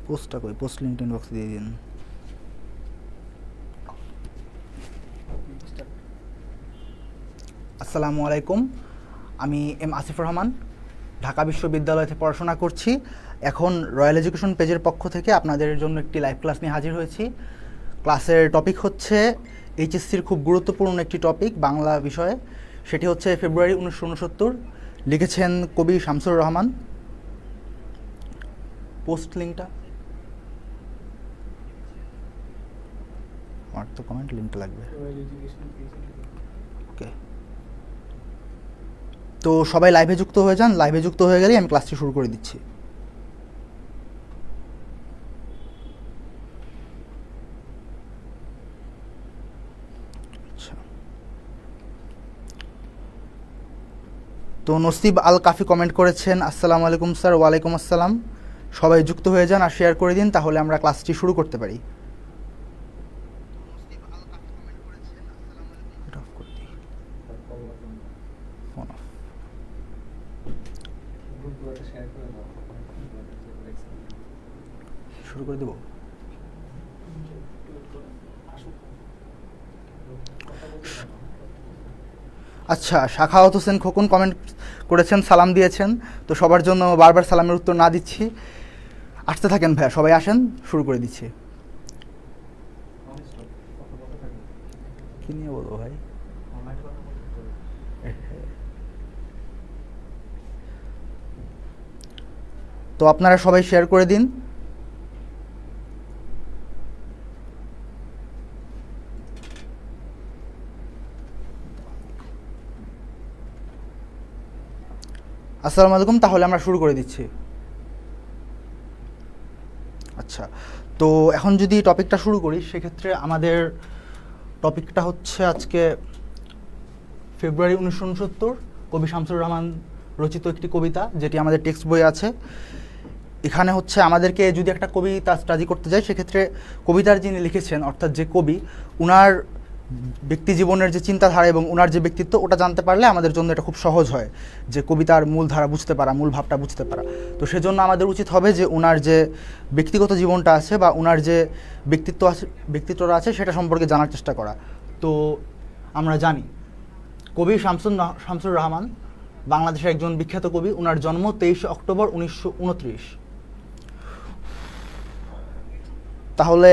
পোস্টটা কই, post linked inbox দিয়ে দিন। আসসালামু আলাইকুম, আমি এম আসিফুর রহমান, ঢাকা বিশ্ববিদ্যালয় থেকে পড়াশোনা করছি। এখন রয়্যাল এডুকেশন পেজের পক্ষ থেকে আপনাদের জন্য একটি লাইভ ক্লাস নিয়ে হাজির হয়েছি। ক্লাসের টপিক হচ্ছে এইচএসসির খুব গুরুত্বপূর্ণ একটি টপিক বাংলা বিষয়ে, সেটি হচ্ছে ফেব্রুয়ারি 1969। লিখেছেন কবি শামসুর রহমান। পোস্ট লিঙ্কটা আমার তো কমেন্ট লিঙ্কটা লাগবে। ওকে, তো সবাই লাইভে যুক্ত হয়ে যান। লাইভে যুক্ত হয়ে গেলেই আমি ক্লাসটি শুরু করে দিচ্ছি। আচ্ছা, তো নসিব আল কাফি কমেন্ট করেছেন, আসসালামু আলাইকুম স্যার। ওয়ালাইকুম আসসালাম। সবাই যুক্ত হয়ে যান আর শেয়ার করে দিন, তাহলে আমরা ক্লাসটি শুরু করতে পারি। শুরু করে দেব। আচ্ছা, শাখাওয়াত হোসেন খোকন কমেন্ট করেছেন, সালাম দিয়েছেন। তো সবার জন্য বারবার সালামের উত্তর না দিচ্ছি, আসতে থাকেন ভাইয়া, সবাই আসেন, শুরু করে দিচ্ছি। কি নিয়ে বলবো ভাই? তো আপনারা সবাই শেয়ার করে দিন। আসসালামু আলাইকুম, তাহলে আমরা শুরু করে দিচ্ছি। আচ্ছা, তো এখন যদি টপিকটা শুরু করি, সেক্ষেত্রে আমাদের টপিকটা হচ্ছে আজকে ফেব্রুয়ারি 1969, কবি শামসুর রহমান রচিত একটি কবিতা, যেটি আমাদের টেক্সট বই আছে। এখানে হচ্ছে আমাদেরকে যদি একটা কবিতা স্টাডি করতে যাই, সেক্ষেত্রে কবিতার যিনি লিখেছেন, অর্থাৎ যে কবি, উনার ব্যক্তি জীবনের যে চিন্তাধারা এবং উনার যে ব্যক্তিত্ব, ওটা জানতে পারলে আমাদের জন্য এটা খুব সহজ হয় যে কবিতার মূল ধারা বুঝতে পারা, মূল ভাবটা বুঝতে পারা। তো সেজন্য আমাদের উচিত হবে যে উনার যে ব্যক্তিগত জীবনটা আছে বা উনার যে ব্যক্তিত্বটা আছে সেটা সম্পর্কে জানার চেষ্টা করা। তো আমরা জানি কবি শামসুর রহমান বাংলাদেশের একজন বিখ্যাত কবি। উনার জন্ম 23 অক্টোবর 1929। তাহলে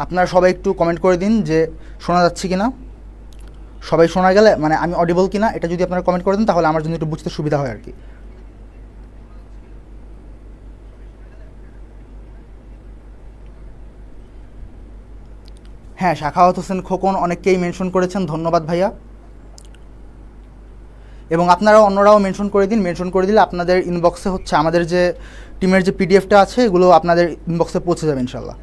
আপনারা সবাই একটু কমেন্ট করে দিন যে শোনা যাচ্ছে কিনা, সবাই শোনা গেলে মানে আমি অডিবল কিনা, এটা যদি আপনারা কমেন্ট করে দেন তাহলে আমার জন্য একটু বুঝতে সুবিধা হয় আর কি। হ্যাঁ, শাখাওয়াত হোসেন খোকন অনেককেই মেনশন করেছেন, ধন্যবাদ ভাইয়া। এবং আপনারাও অন্যরাও মেনশন করে দিন। মেনশন করে দিলে আপনাদের ইনবক্সে হচ্ছে আমাদের যে টিমের যে পিডিএফটা আছে, এগুলো আপনাদের ইনবক্সে পৌঁছে যাবে ইনশাল্লাহ।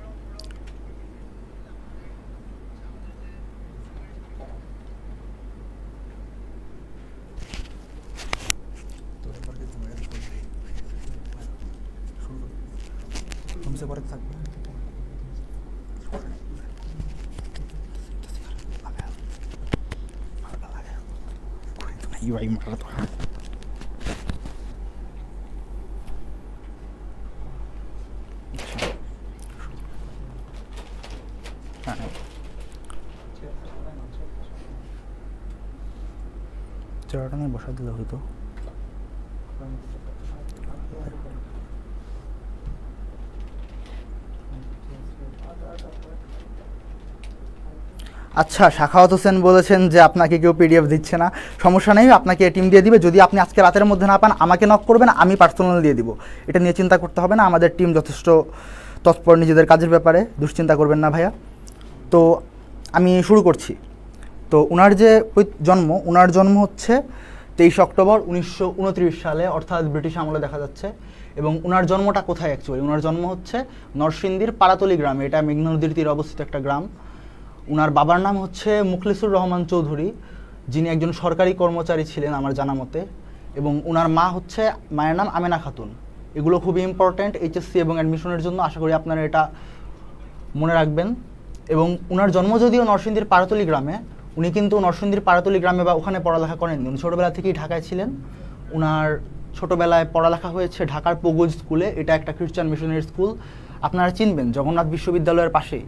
চেয়ারটা নিয়ে বসা দিলে হয়তো। আচ্ছা, শাখাওয়াত হোসেন বলেছেন যে আপনাকে কেউ পিডিএফ দিচ্ছে না। সমস্যা নেই, আপনাকে টিম দিয়ে দিবে। যদি আপনি আজকে রাতের মধ্যে না পান, আমাকে নক করবেন, আমি পার্সোনাল দিয়ে দিব। এটা নিয়ে চিন্তা করতে হবে না, আমাদের টিম যথেষ্ট তৎপর নিজেদের কাজের ব্যাপারে, দুশ্চিন্তা করবেন না ভাইয়া। তো আমি শুরু করছি। তো উনার জন্ম হচ্ছে 23 অক্টোবর 1929 সালে, অর্থাৎ ব্রিটিশ আমলে দেখা যাচ্ছে। এবং উনার জন্মটা কোথায় অ্যাকচুয়ালি? উনার জন্ম হচ্ছে নরসিংদীর পাড়াতলী গ্রামে। এটা মেঘনা নদীর তীরে অবস্থিত একটা গ্রাম। উনার বাবার নাম হচ্ছে মুখলিসুর রহমান চৌধুরী, যিনি একজন সরকারি কর্মচারী ছিলেন আমার জানা মতে। এবং উনার মায়ের নাম আমেনা খাতুন। এগুলো খুবই ইম্পর্ট্যান্ট এইচএসসি এবং অ্যাডমিশনের জন্য, আশা করি আপনারা এটা মনে রাখবেন। এবং উনার জন্ম যদিও নরসিংদীর পাড়াতলী গ্রামে, উনি কিন্তু নরসিংদীর পাড়াতলী গ্রামে বা ওখানে পড়ালেখা করেননি। উনি ছোটোবেলা থেকেই ঢাকায় ছিলেন। উনার ছোটোবেলায় পড়ালেখা হয়েছে ঢাকার পগুজ স্কুলে। এটা একটা খ্রিস্টান মিশনারি স্কুল। আপনারা চিনবেন, জগন্নাথ বিশ্ববিদ্যালয়ের পাশেই,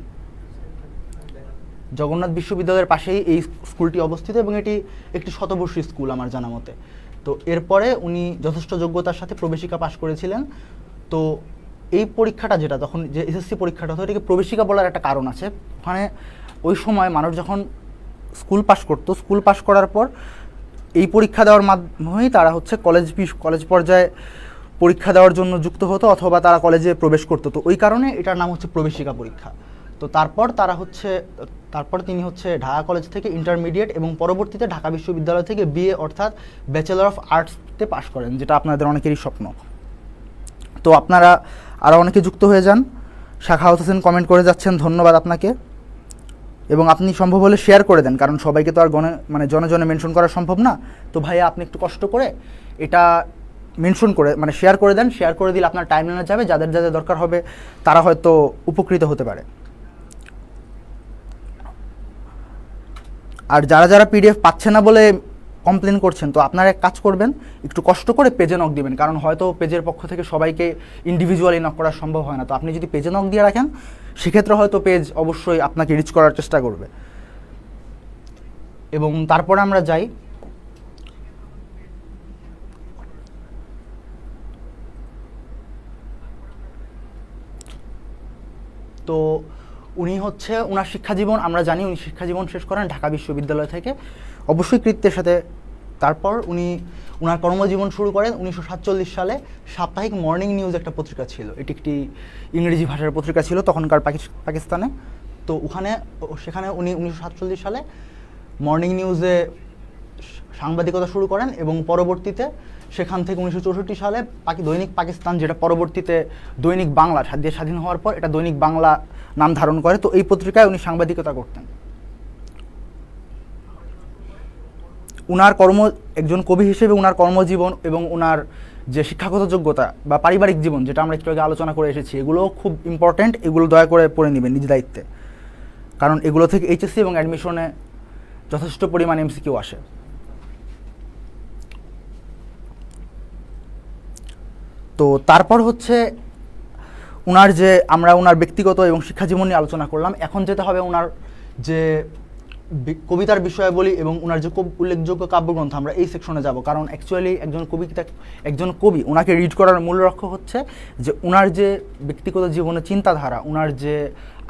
জগন্নাথ বিশ্ববিদ্যালয়ের পাশেই এই স্কুলটি অবস্থিত এবং এটি একটি শতবর্ষী স্কুল আমার জানা মতে। তো এরপরে উনি যথেষ্ট যোগ্যতার সাথে প্রবেশিকা পাশ করেছিলেন। তো এই পরীক্ষাটা যেটা তখন যে এসএসসি পরীক্ষাটা হতো, এটাকে প্রবেশিকা বলার একটা কারণ আছে। ওখানে ওই সময় মানুষ যখন স্কুল পাশ করতো, স্কুল পাশ করার পর এই পরীক্ষা দেওয়ার মাধ্যমেই তারা হচ্ছে কলেজ পর্যায়ে পরীক্ষা দেওয়ার জন্য যুক্ত হতো অথবা তারা কলেজে প্রবেশ করতো। তো ওই কারণে এটার নাম হচ্ছে প্রবেশিকা পরীক্ষা। তো তারপর তিনি হচ্ছে ঢাকা কলেজ থেকে ইন্টারমিডিয়েট এবং পরবর্তীতে ঢাকা বিশ্ববিদ্যালয় থেকে বিএ অর্থাৎ ব্যাচেলর অফ আর্টসতে পাশ করেন, যেটা আপনাদের অনেকেরই স্বপ্ন। তো আপনারা আরও অনেকে যুক্ত হয়ে যান। শাখাওয়াত হোসেন কমেন্ট করে যাচ্ছেন, ধন্যবাদ আপনাকে। এবং আপনি সম্ভব হলে শেয়ার করে দেন, কারণ সবাইকে তো আর জনে জনে মেনশন করা সম্ভব না। তো ভাইয়া আপনি একটু কষ্ট করে এটা মেনশন করে শেয়ার করে দেন। শেয়ার করে দিলে আপনার টাইমলাইনে যাবে, যাদের যাদের দরকার হবে তারা হয়তো উপকৃত হতে পারে। আর যারা যারা পিডিএফ পাচ্ছে না বলে কমপ্লেন করছেন, তো আপনারা এক কাজ করবেন, একটু কষ্ট করে পেজে নক দিবেন, কারণ হয়তো পেজের পক্ষ থেকে সবাইকে ইন্ডিভিজুয়ালি নক করা সম্ভব হয় না। তো আপনি যদি পেজে নক দিয়ে রাখেন, সেক্ষেত্রে হয়তো পেজ অবশ্যই আপনাকে রিচ করার চেষ্টা করবে। এবং তারপরে আমরা যাই, তো উনি হচ্ছে ওনার শিক্ষাজীবন আমরা জানি, উনি শিক্ষাজীবন শেষ করেন ঢাকা বিশ্ববিদ্যালয় থেকে, অবশ্যই কৃত্যের সাথে। তারপর উনি ওনার কর্মজীবন শুরু করেন 1947 সালে। সাপ্তাহিক মর্নিং নিউজ একটা পত্রিকা ছিল, এটি একটি ইংরেজি ভাষার পত্রিকা ছিল তখনকার পাকিস্তানে। তো সেখানে উনি 1947 সালে মর্নিং নিউজে সাংবাদিকতা শুরু করেন এবং পরবর্তীতে সেখান থেকে 1964 সালে দৈনিক পাকিস্তান, যেটা পরবর্তীতে দৈনিক বাংলা স্বাধীন হওয়ার পর এটা দৈনিক বাংলা নাম ধারণ করে। তো এই পত্রিকায় উনি সাংবাদিকতা করতেন। একজন কবি হিসেবে উনার কর্মজীবন এবং উনার যে শিক্ষাগত যোগ্যতা বা পারিবারিক জীবন, যেটা আমরা একটু আগে আলোচনা করে এসেছি, এগুলো খুব ইম্পর্ট্যান্ট। এগুলো দয়া করে পড়ে নেবেন নিজ দায়িত্বে, কারণ এগুলো থেকে এইচএসসি এবং অ্যাডমিশনে যথেষ্ট পরিমাণ এমসিকিউ আসে। তো তারপর হচ্ছে আমরা ওনার ব্যক্তিগত এবং শিক্ষাজীবন নিয়ে আলোচনা করলাম। এখন যেতে হবে ওনার যে কবিতার বিষয়াবলী এবং ওনার যে উল্লেখযোগ্য কাব্যগ্রন্থ, আমরা এই সেকশনে যাব। কারণ অ্যাকচুয়ালি একজন কবি ওনাকে রিড করার মূল লক্ষ্য হচ্ছে যে ওনার যে ব্যক্তিগত জীবনের চিন্তাধারা, ওনার যে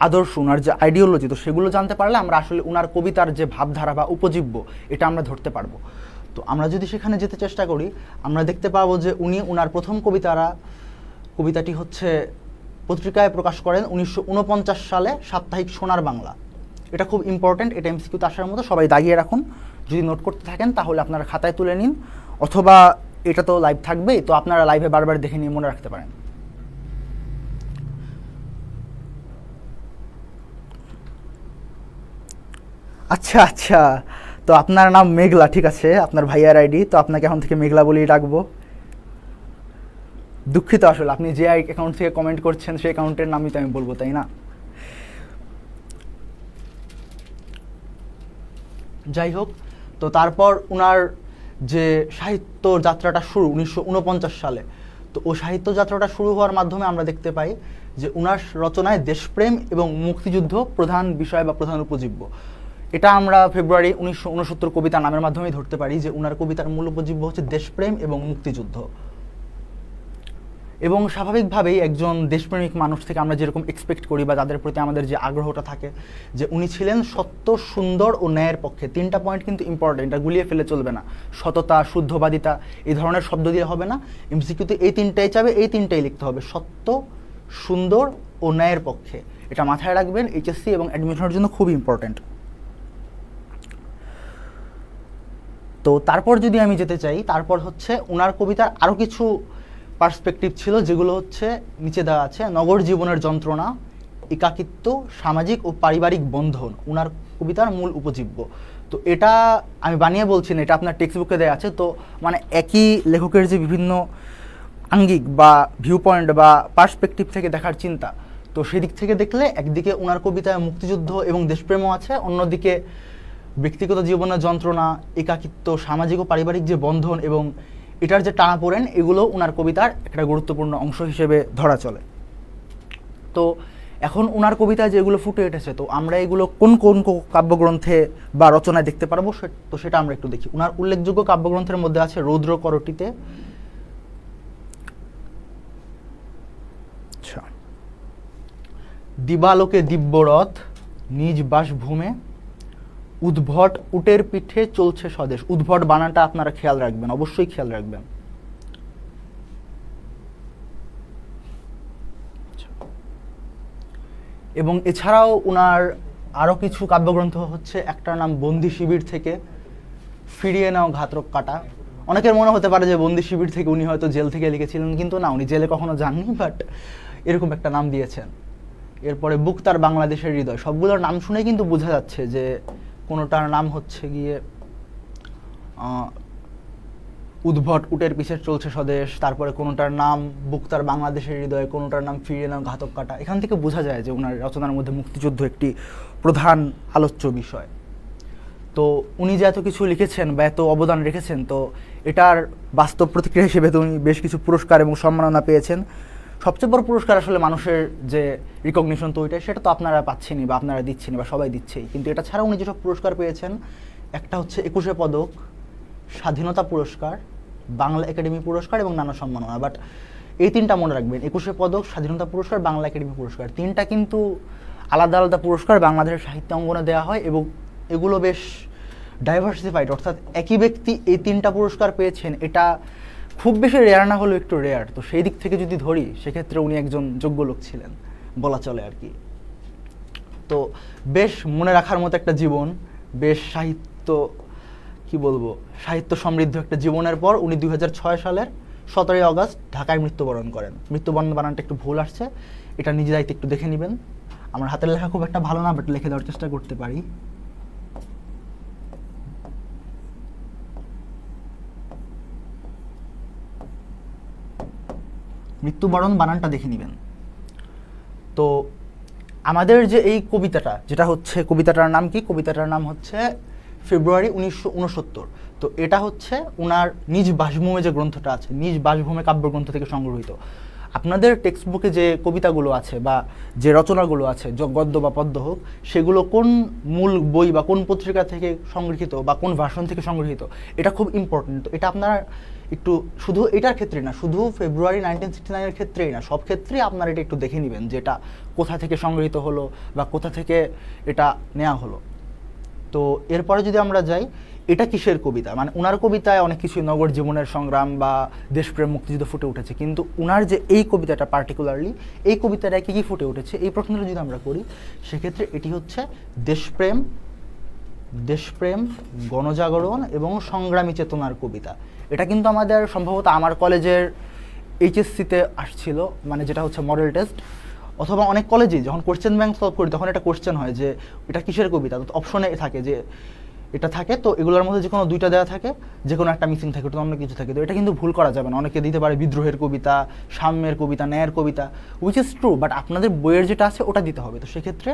আদর্শ, ওনার যে আইডিওলজি, তো সেগুলো জানতে পারলে আমরা আসলে ওনার কবিতার যে ভাবধারা বা উপজীব্য, এটা আমরা ধরতে পারবো। তো আমরা যদি সেখানে যেতে চেষ্টা করি, আমরা দেখতে পাবো যে উনি ওনার প্রথম কবিতাটি হচ্ছে পত্রিকায় প্রকাশ করেন 1949 সালে সাপ্তাহিক সোনার বাংলা। এটা খুব ইম্পর্ট্যান্ট, এটা এমসিকিউতে আসার মতো, সবাই দাগিয়ে রাখুন। যদি নোট করতে থাকেন তাহলে আপনারা খাতায় তুলে নিন, অথবা এটা তো লাইভ থাকবেই, তো আপনারা লাইভে বারবার দেখে নিয়ে মনে রাখতে পারেন। আচ্ছা, তো আপনার নাম মেঘলা, ঠিক আছে, আপনার ভাইয়ার আইডি, তো আপনাকে এখন থেকে মেঘলা বলেই ডাকবো। দুঃখিত, আসলে আপনি যে অ্যাকাউন্ট থেকে কমেন্ট করছেন সেই অ্যাকাউন্টের নামই তো আমি বলবো, তাই না? যাই হোক, তো তারপর ওনার যে সাহিত্য যাত্রাটা শুরু 1949 সালে, তো ও সাহিত্য যাত্রাটা শুরু হওয়ার মাধ্যমে আমরা দেখতে পাই যে ওনার রচনায় দেশপ্রেম এবং মুক্তিযুদ্ধ প্রধান বিষয় বা প্রধান উপজীব্য। এটা আমরা ফেব্রুয়ারি 1969 কবিতা নামের মাধ্যমেই ধরতে পারি যে ওনার কবিতার মূল উপজীব্য হচ্ছে দেশপ্রেম এবং মুক্তিযুদ্ধ। এবং স্বাভাবিকভাবেই একজন দেশপ্রেমিক মানুষ থেকে আমরা যেরকম এক্সপেক্ট করি বা যাদের প্রতি আমাদের যে আগ্রহটা থাকে, যে উনি ছিলেন সত্য, সুন্দর ও ন্যায়ের পক্ষে। 3টা পয়েন্ট কিন্তু ইম্পর্টেন্ট, এটা গুলিয়ে ফেলে চলবে না। সততা, শুদ্ধবাদিতা, এই ধরনের শব্দ দিয়ে হবে না। এমসিকিউতে এই 3টাই চাবে, এই 3টাই লিখতে হবে, সত্য, সুন্দর ও ন্যায়ের পক্ষে। এটা মাথায় রাখবেন, এইচএসসি এবং অ্যাডমিশনের জন্য খুব ইম্পর্টেন্ট। তো তারপর যদি আমি যেতে চাই, তারপর হচ্ছে ওনার কবিতার আরও কিছু পার্সপেক্টিভ ছিল, যেগুলো হচ্ছে নিচে দেওয়া আছে। নগর জীবনের যন্ত্রণা, একাকিত্ব, সামাজিক ও পারিবারিক বন্ধন ওনার কবিতার মূল উপজীব্য। তো এটা আমি বানিয়ে বলছি না, এটা আপনার টেক্সট বুকে দেওয়া আছে। তো একই লেখকের যে বিভিন্ন আঙ্গিক বা ভিউ পয়েন্ট বা পার্সপেক্টিভ থেকে দেখার চিন্তা, তো সেদিক থেকে দেখলে একদিকে ওনার কবিতায় মুক্তিযুদ্ধ এবং দেশপ্রেমও আছে, অন্যদিকে ব্যক্তিগত জীবনের যন্ত্রণা, একাকিত্ব, সামাজিক ও পারিবারিক যে বন্ধন এবং এটার যে টানাপোড়েন, এগুলো ওনার কবিতার একটা গুরুত্বপূর্ণ অংশ হিসেবে ধরা চলে। তো এখন ওনার কবিতা যেগুলো ফুটে উঠেছে, তো আমরা এগুলো কোন কোন কাব্যগ্রন্থে বা রচনায় দেখতে পারবো, তো সেটা আমরা একটু দেখি। ওনার উল্লেখযোগ্য কাব্যগ্রন্থের মধ্যে আছে রৌদ্র করটিতে, আচ্ছা, দিবালোকে দিব্যরথ, নিজ বাসভূমে, উদ্ভট উটের পিঠে চলছে স্বদেশ। উদ্ভট বানানটা আপনারা খেয়াল রাখবেন, অবশ্যই খেয়াল রাখবেন। এবং এছাড়াও উনার আরও কিছু কাব্যগ্রন্থ হচ্ছে, একটার নাম বন্দি শিবির থেকে, ফিরিয়ে নাও ঘাতক কাটা। অনেকের মনে হতে পারে যে বন্দি শিবির থেকে উনি হয়তো জেল থেকে লিখেছিলেন, কিন্তু না, উনি জেলে কখনো যাননি, বাট এরকম একটা নাম দিয়েছেন। এরপরে বুক তার বাংলাদেশের হৃদয়। সবগুলোর নাম শুনে কিন্তু বোঝা যাচ্ছে যে কোনোটার নাম হচ্ছে গিয়ে উদ্ভট উটের পিছে চলছে স্বদেশ, তারপরে কোনোটার নাম বুক তার বাংলাদেশের হৃদয়, কোনোটার নাম ফিরিয়ে নাও ঘাতক কাটা। এখান থেকে বোঝা যায় যে ওনার রচনার মধ্যে মুক্তিযুদ্ধ একটি প্রধান আলোচ্য বিষয়। তো উনি যে এত কিছু লিখেছেন বা এত অবদান রেখেছেন, তো এটার বাস্তব প্রতিক্রিয়া হিসেবে তো উনি বেশ কিছু পুরস্কার এবং সম্মাননা পেয়েছেন। সবচেয়ে বড় পুরস্কার আসলে মানুষের যে রিকগনিশন, তো ওইটা সেটা তো আপনারা পাচ্ছেনই বা আপনারা দিচ্ছেনই বা সবাই দিচ্ছেই, কিন্তু এটা ছাড়া উনি যেসব পুরস্কার পেয়েছেন, একটা হচ্ছে 21শে পদক, স্বাধীনতা পুরস্কার, বাংলা একাডেমি পুরস্কার এবং নানা সম্মাননা। বাট এই তিনটা মনে রাখবেন, 21শে পদক, স্বাধীনতা পুরস্কার, বাংলা একাডেমি পুরস্কার, তিনটা কিন্তু আলাদা আলাদা পুরস্কার বাংলাদেশের সাহিত্য অঙ্গনে দেওয়া হয় এবং এগুলো বেশ ডাইভার্সিফাইড, অর্থাৎ একই ব্যক্তি এই তিনটা পুরস্কার পেয়েছেন, এটা খুব বেশি রেয়ার না হলেও একটু রেয়ার। তো সেই দিক থেকে যদি ধরি, সেক্ষেত্রে উনি একজন যোগ্য লোক ছিলেন বলা চলে আর কি। তো বেশ মনে রাখার মতো একটা জীবন, বেশ সাহিত্য, কি বলবো, সাহিত্য সমৃদ্ধ একটা জীবনের পর উনি 2006 সালের 17ই আগস্ট ঢাকায় মৃত্যুবরণ করেন। মৃত্যুবরণ বানানটা একটু ভুল আসছে, এটা নিজে দায়িত্বে একটু দেখে নেবেন। আমার হাতের লেখা খুব একটা ভালো না, বাট লিখে দেওয়ার চেষ্টা করতে পারি। মৃত্যুবরণ বানানটা দেখে নেবেন। তো আমাদের যে এই কবিতাটা, যেটা হচ্ছে, কবিতাটার নাম কি? কবিতাটার নাম হচ্ছে ফেব্রুয়ারি 1969। তো এটা হচ্ছে ওনার নিজ বাসভূমে যে গ্রন্থটা আছে, নিজ বাসভূমে কাব্যগ্রন্থ থেকে সংগৃহীত। আপনাদের টেক্সট বুকে যে কবিতাগুলো আছে বা যে রচনাগুলো আছে, গদ্য বা পদ্য হোক, সেগুলো কোন মূল বই বা কোন পত্রিকা থেকে সংগৃহীত বা কোন ভার্সন থেকে সংগৃহীত, এটা খুব ইম্পর্টেন্ট। তো এটা আপনারা একটু, শুধু এটার ক্ষেত্রে না, শুধু ফেব্রুয়ারি 1969-এর ক্ষেত্রেই না, সব ক্ষেত্রেই আপনারা এটা একটু দেখে নেবেন যে এটা কোথা থেকে সংগৃহীত হলো বা কোথা থেকে এটা নেওয়া হলো। তো এরপরে যদি আমরা যাই, এটা কিসের কবিতা, মানে ওনার কবিতায় অনেক কিছু নগর জীবনের সংগ্রাম বা দেশপ্রেম, মুক্তিযুদ্ধ ফুটে উঠেছে, কিন্তু ওনার যে এই কবিতাটা পার্টিকুলারলি, এই কবিতাটায় কী কী ফুটে উঠেছে, এই প্রশ্নটা যদি আমরা করি, সেক্ষেত্রে এটি হচ্ছে দেশপ্রেম, দেশপ্রেম, গণজাগরণ এবং সংগ্রামী চেতনার কবিতা। এটা কিন্তু আমাদের সম্ভবত আমার কলেজের এইচএসসিতে আসছিল, মানে যেটা হচ্ছে মডেল টেস্ট, অথবা অনেক কলেজেই যখন কোশ্চেন ব্যাংক সলভ করি তখন এটা কোশ্চেন হয় যে এটা কিসের কবিতা, তো অপশনে থাকে যে এটা থাকে, তো এগুলোর মধ্যে যে কোনো দুইটা দেওয়া থাকে, যে কোনো একটা মিসিং থাকে, তো অন্য কিছু থাকে। তো এটা কিন্তু ভুল করা যাবে না। অনেকে দিতে পারে বিদ্রোহের কবিতা, সাম্যের কবিতা, ন্যায়ের কবিতা, উইচ ইজ ট্রু, বাট আপনাদের বইয়ের যেটা আছে ওটা দিতে হবে। তো সেক্ষেত্রে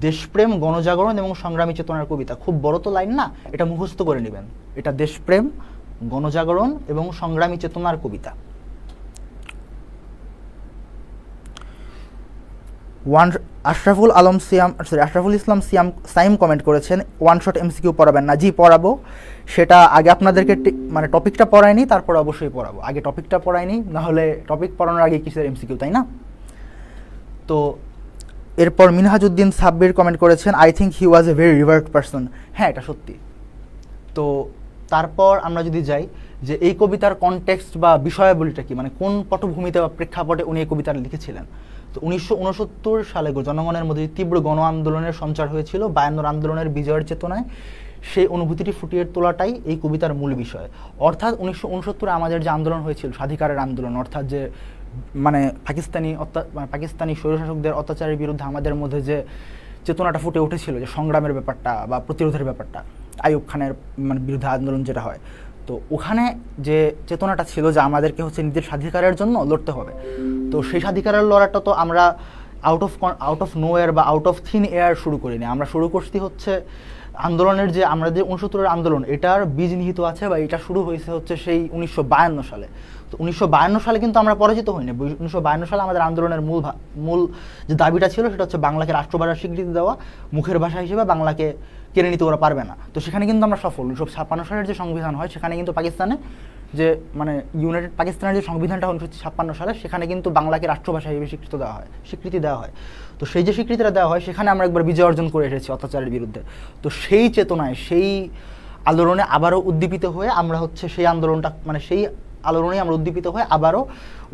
দেশপ্রেম, গণজাগরণ এবং সংগ্রামী চেতনার কবিতা, খুব বড় তো লাইন না, এটা মুখস্থ করে নেবেন। এটা দেশপ্রেম, গণজাগরণ এবং সংগ্রামী চেতনার কবিতা। আশরাফুল ইসলাম সাইম কমেন্ট করেছেন, ওয়ান শট এমসিকিউ পড়াবেন না? জি পড়াবো, সেটা আগে আপনাদেরকে মানে টপিকটা পড়ায়নি, তারপর অবশ্যই পড়াবো। আগে টপিকটা পড়ায়নি, নাহলে টপিক পড়ানোর আগে কিসের এমসিকিউ, তাই না? তো এরপর মিনহাজউদ্দিন সাব্বির কমেন্ট করেছেন, I think he was a very revered person. হ্যাঁ, এটা সত্যি। তো তারপর আমরা যদি যাই যে এই কবিতার কনটেক্সট বা বিষয়াবলীটা কি, মানে কোন পটভূমিতে বা প্রেক্ষাপটে উনি এই কবিতাটা লিখেছিলেন। তো 1969 সালে জনগণের মধ্যে তীব্র গণ আন্দোলনের সঞ্চার হয়েছিল, 52 আন্দোলনের বিজয়ের চেতনায়, সেই অনুভূতিটি ফুটিয়ে তোলাটাই এই কবিতার মূল বিষয়। অর্থাৎ 1969 আমাদের যে আন্দোলন হয়েছিল, স্বাধিকারের আন্দোলন, অর্থাৎ যে মানে পাকিস্তানি স্বৈরশাসকদের অত্যাচারের বিরুদ্ধে আমাদের মধ্যে যে চেতনাটা ফুটে উঠেছিল, যে সংগ্রামের ব্যাপারটা বা প্রতিরোধের ব্যাপারটা, আইয়ুব খানের মানে বিরুদ্ধে আন্দোলন যেটা হয়, তো ওখানে যে চেতনাটা ছিল যে আমাদেরকে হচ্ছে নিজের স্বাধিকারের জন্য লড়তে হবে। তো সেই স্বাধিকারের লড়াটা তো আমরা আউট অফ নোয়ার বা আউট অফ থিন এয়ার শুরু করিনি। আমরা শুরু করছি হচ্ছে আন্দোলনের যে আমরা যে 69-এর আন্দোলন, এটার বীজ নিহিত আছে বা এটা শুরু হয়েছে হচ্ছে সেই 1952 সালে। তো 1952 সালে কিন্তু আমরা পরাজিত হইনি। 1952 সালে আমাদের আন্দোলনের মূল যে দাবিটা ছিল সেটা হচ্ছে বাংলাকে রাষ্ট্রভাষার স্বীকৃতি দেওয়া, মুখের ভাষা হিসেবে বাংলাকে কেড়ে নিতে ওরা পারবে না। তো সেখানে কিন্তু আমরা সফল। 1956 সালের যে সংবিধান হয় সেখানে কিন্তু পাকিস্তানে যে মানে ইউনাইটেড পাকিস্তানের যে সংবিধানটা 1956 সালে, সেখানে কিন্তু বাংলাকে রাষ্ট্রভাষা হিসেবে স্বীকৃতি দেওয়া হয়। তো সেই যে স্বীকৃতিটা দেওয়া হয় সেখানে আমরা একবার বিজয় অর্জন করে এসেছি অত্যাচারের বিরুদ্ধে। তো সেই চেতনায়, সেই আলোড়নে আবারও উদ্দীপিত হয়ে আমরা হচ্ছে সেই আন্দোলনটা মানে সেই আলোড়নেই আমরা উদ্দীপিত হয়ে আবারও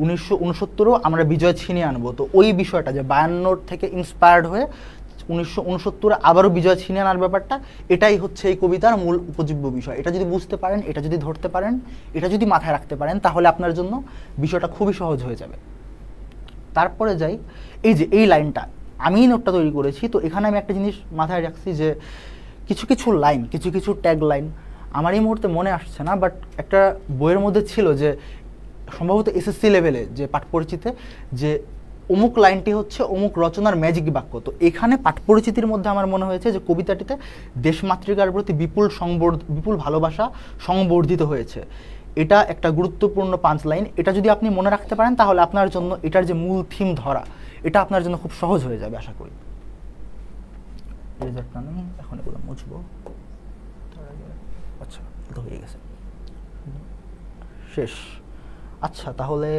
1969-ও আমরা বিজয় ছিনিয়ে আনবো। তো ওই বিষয়টা যে 52 থেকে ইন্সপায়ার্ড হয়ে 1969 আবারও বিজয় ছিনিয়ে আনার ব্যাপারটা, এটাই হচ্ছে এই কবিতার মূল উপজীব্য বিষয়। এটা যদি বুঝতে পারেন, এটা যদি ধরতে পারেন, এটা যদি মাথায় রাখতে পারেন, তাহলে আপনার জন্য বিষয়টা খুবই সহজ হয়ে যাবে। তারপরে যাই, এই যে এই লাইনটা আমি নোটটা তৈরি করেছি, তো এখানে আমি একটা জিনিস মাথায় রাখছি যে কিছু কিছু লাইন, কিছু কিছু ট্যাগ লাইন আমার এই মুহূর্তে মনে আসছে না, বাট একটা বইয়ের মধ্যে ছিল যে সম্ভবত এসএসসি লেভেলে যে পাঠ পরিচিতে যে অমুক লাইনটি হচ্ছে অমুক রচনার ম্যাজিক বাক্য। তো এখানে পাঠ পরিচিতির মধ্যে আমার মনে হয়েছে যে কবিতাটিতে দেশমাতৃকার প্রতি বিপুল ভালোবাসা সংবর্ধিত হয়েছে। এটা একটা গুরুত্বপূর্ণ পাঁচ লাইন। এটা যদি আপনি মনে রাখতে পারেন তাহলে আপনার জন্য এটার যে মূল থিম ধরা, এটা আপনার জন্য খুব সহজ হয়ে যাবে আশা করি। রেজাল্টটা নেই, এখন এগুলো মুছবো। আচ্ছা, তো হয়ে গেছে, শেষ। আচ্ছা, তাহলে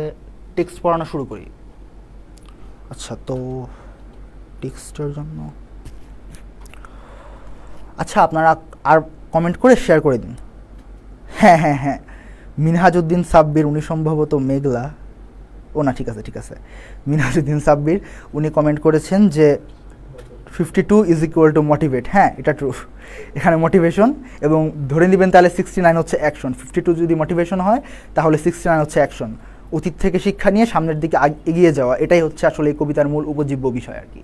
টেক্সট পড়ানো শুরু করি। আচ্ছা, তো টেক্সটের জন্য আচ্ছা আপনারা আর কমেন্ট করে শেয়ার করে দিন। হ্যাঁ হ্যাঁ হ্যাঁ, মিনহাজউদ্দিন সাব্বির, উনি সম্ভবত মেঘলা, ও না, ঠিক আছে ঠিক আছে, মিনহাজউদ্দিন সাব্বির উনি কমেন্ট করেছেন যে 52 ইজ ইকুয়াল টু মোটিভেট। হ্যাঁ, এটা ট্রু। এখানে মোটিভেশন, এবং ধরে নেবেন তাহলে 69 হচ্ছে অ্যাকশন। 52 যদি মোটিভেশন হয় তাহলে 69 হচ্ছে অ্যাকশন। অতীত থেকে শিক্ষা নিয়ে সামনের দিকে এগিয়ে যাওয়া, এটাই হচ্ছে আসলে এই কবিতার মূল উপজীব্য বিষয় আর কি।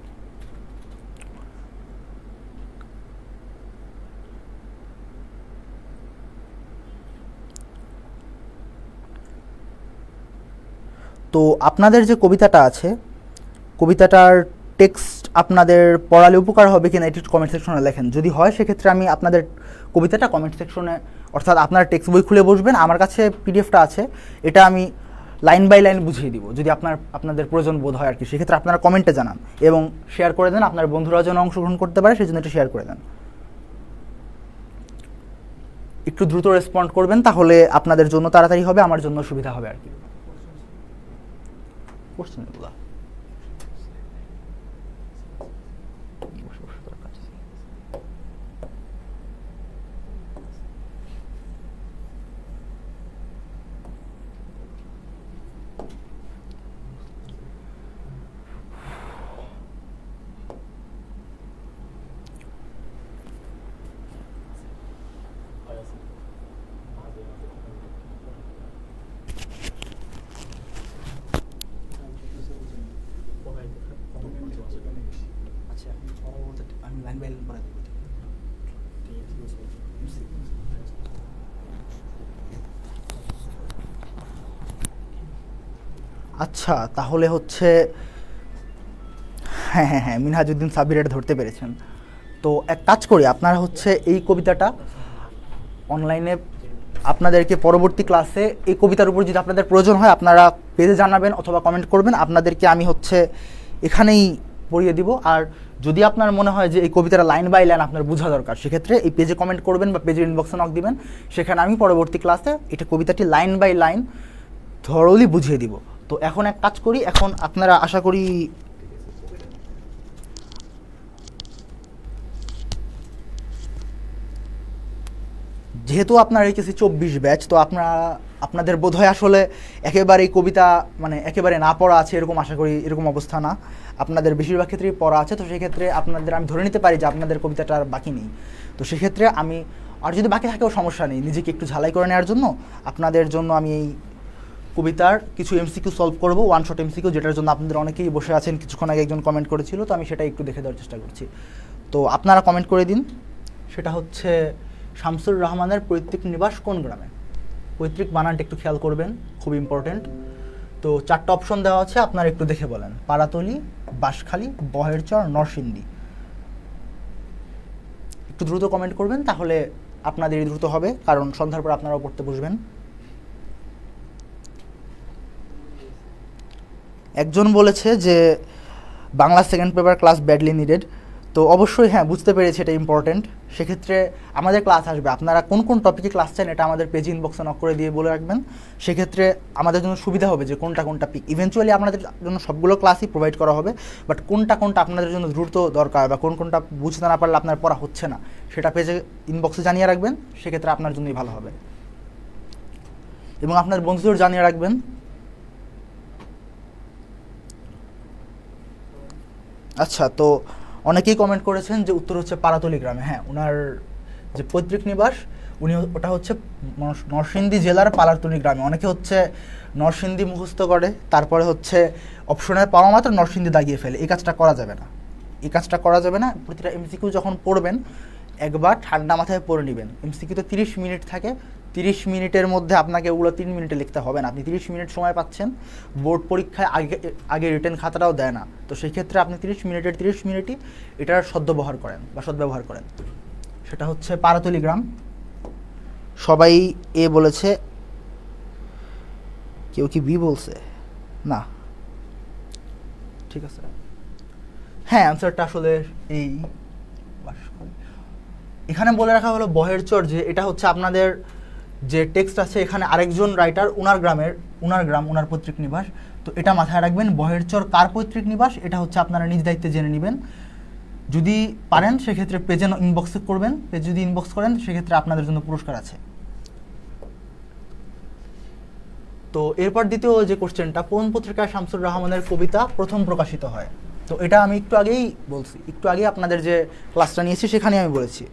তো আপনাদের যে কবিতাটা আছে, কবিতাটার টেক্সট আপনাদের পড়ালে উপকার হবে কিনা এটি কমেন্ট সেকশনে লেখেন। যদি হয় সেক্ষেত্রে আমি আপনাদের কবিতাটা কমেন্ট সেকশনে, অর্থাৎ আপনারা টেক্সট বই খুলে বসবেন, আমার কাছে পিডিএফটা আছে, এটা আমি লাইন বাই লাইন বুঝিয়ে দিব যদি আপনাদের প্রয়োজন বোধ হয় আর কি। সেক্ষেত্রে আপনারা কমেন্টে জানান এবং শেয়ার করে দেন, আপনার বন্ধুরাও যেন অংশগ্রহণ করতে পারে সেই জন্য এটা শেয়ার করে দেন। একটু দ্রুত রেসপন্ড করবেন, তাহলে আপনাদের জন্য তাড়াতাড়ি হবে, আমার জন্য সুবিধা হবে আর কি। কোশ্চেন এগুলা আচ্ছা, তাহলে হচ্ছে হ্যাঁ হ্যাঁ হ্যাঁ, মিনহাজউদ্দিন সাব্বির এটা ধরতে পেরেছেন। তো এক কাজ করি, আপনারা হচ্ছে এই কবিতাটা অনলাইনে আপনাদেরকে পরবর্তী ক্লাসে এই কবিতার উপর যদি আপনাদের প্রয়োজন হয় আপনারা পেজে জানাবেন অথবা কমেন্ট করবেন, আপনাদেরকে আমি হচ্ছে এখানেই পড়িয়ে দিব। আর যদি আপনার মনে হয় যে এই কবিতাটা লাইন বাই লাইন আপনার বোঝা দরকার, সেক্ষেত্রে এই পেজে কমেন্ট করবেন বা পেজের ইনবক্সে নক দিবেন, সেখানে আমি পরবর্তী ক্লাসে এটা কবিতাটি লাইন বাই লাইন থরলি বুঝিয়ে দিব। তো এখন এক কাজ করি, এখন আপনারা আশা করি যেহেতু আপনার এইচএসসি 24 ব্যাচ, তো আপনাদের বোধহয় আসলে একেবারে এই কবিতা মানে একেবারে না পড়া আছে এরকম আশা করি, এরকম অবস্থা না, আপনাদের বেশিরভাগ ক্ষেত্রেই পড়া আছে। তো সেক্ষেত্রে আপনাদের আমি ধরে নিতে পারি যে আপনাদের কবিতাটা আর বাকি নেই। তো সেক্ষেত্রে আমি, আর যদি বাকি থাকেও সমস্যা নেই, নিজেকে একটু ঝালাই করে নেওয়ার জন্য আপনাদের জন্য আমি এই কবিতার কিছু এমসিকিউ সলভ করবো, ওয়ান শট এমসিকিউ, যেটার জন্য আপনাদের অনেকেই বসে আছেন, কিছুক্ষণ আগে একজন কমেন্ট করেছিল, তো আমি সেটা একটু দেখে দেওয়ার চেষ্টা করছি। তো আপনারা কমেন্ট করে দিন। সেটা হচ্ছে শামসুর রহমানের পৈতৃক নিবাস কোন গ্রামে? পৈতৃক বানানটা একটু খেয়াল করবেন, খুব ইম্পর্টেন্ট। তো তো 4টা অপশন দেওয়া আছে, আপনারা একটু দেখে বলেন। পাড়াতলী, বাঁশখালী, বহেরচর, নরসিংদী। একটু দ্রুত কমেন্ট করবেন, তাহলে আপনাদের দ্রুত হবে, কারণ সন্ধ্যার পর আপনারাও পড়তে বসবেন। একজন বলেছে যে Bangla second paper class badly needed. তো অবশ্যই হ্যাঁ, বুঝতে পেরেছি এটা ইম্পর্টেন্ট। সেক্ষেত্রে আমাদের ক্লাস আসবে, আপনারা কোন কোন টপিকে ক্লাস চান এটা আমাদের পেজ ইনবক্সে নক করে দিয়ে বলে রাখবেন। সেক্ষেত্রে আমাদের জন্য সুবিধা হবে যে কোনটা কোনটা পিক। ইভেনচুয়ালি আপনাদের জন্য সবগুলো ক্লাসই প্রোভাইড করা হবে, বাট কোনটা কোনটা আপনাদের জন্য দ্রুত দরকার বা কোনটা বুঝতে না পারলে আপনার পড়া হচ্ছে না, সেটা পেজে ইনবক্সে জানিয়ে রাখবেন। সেক্ষেত্রে আপনার জন্যই ভালো হবে, এবং আপনার বন্ধুদের জানিয়ে রাখবেন। আচ্ছা, তো অনেকেই কমেন্ট করেছেন যে উত্তর হচ্ছে পাড়াতলী গ্রামে। হ্যাঁ, ওনার যে পৈতৃক নিবাস ওটা হচ্ছে নরসিংদী জেলার পাড়াতলী গ্রামে। অনেকে হচ্ছে নরসিংদী মুখস্থ করে, তারপরে হচ্ছে অপশনে পাওয়া মাত্র নরসিংদী দাগিয়ে ফেলে। এই কাজটা করা যাবে না, এই কাজটা করা যাবে না। প্রতিটা এমসিকিউ যখন পড়বেন একবার ঠান্ডা মাথায় পড়ে নেবেন। এমসিকিউ তো 30 মিনিট থাকে, 30 মিনিটের মধ্যে আপনাকে ওগুলো 3 মিনিটে লিখতে হবে না। আপনি 30 মিনিট সময় পাচ্ছেন, বোর্ড পরীক্ষায় আগে রিটেন খাতাটাও দেয় না। তো সেই ক্ষেত্রে আপনি 30 মিনিটই এটার সদ্ব্যবহার করেন বা সদ্ব্যবহার করেন। সেটা হচ্ছে পাড়াতলী গ্রাম। সবাই এ বলেছে, কেউ কি বি বলছে না? ঠিক আছে, হ্যাঁ, অ্যান্সারটা আসলে এই এখানে বলে রাখা হলো বহেরচর, যে এটা হচ্ছে আপনাদের যে টেক্সট আছে এখানে আরেকজন রাইটার ওনার গ্রাম ওনার পৈতৃক নিবাস। তো এটা মাথায় রাখবেন, বহেরচর কার পৈতৃক নিবাস এটা হচ্ছে আপনারা নিজ দায়িত্বে জেনে নেবেন। যদি পারেন সেক্ষেত্রে পেজে ইনবক্স করবেন, পেজ যদি ইনবক্স করেন সেক্ষেত্রে আপনাদের জন্য পুরস্কার আছে। তো এরপর দ্বিতীয় যে কোশ্চেনটা, কোন পত্রিকায় শামসুর রহমানের কবিতা প্রথম প্রকাশিত হয়? তো এটা আমি একটু আগেই বলছি, একটু আগে আপনাদের যে ক্লাসটা নিয়েছি সেখানে আমি বলেছি।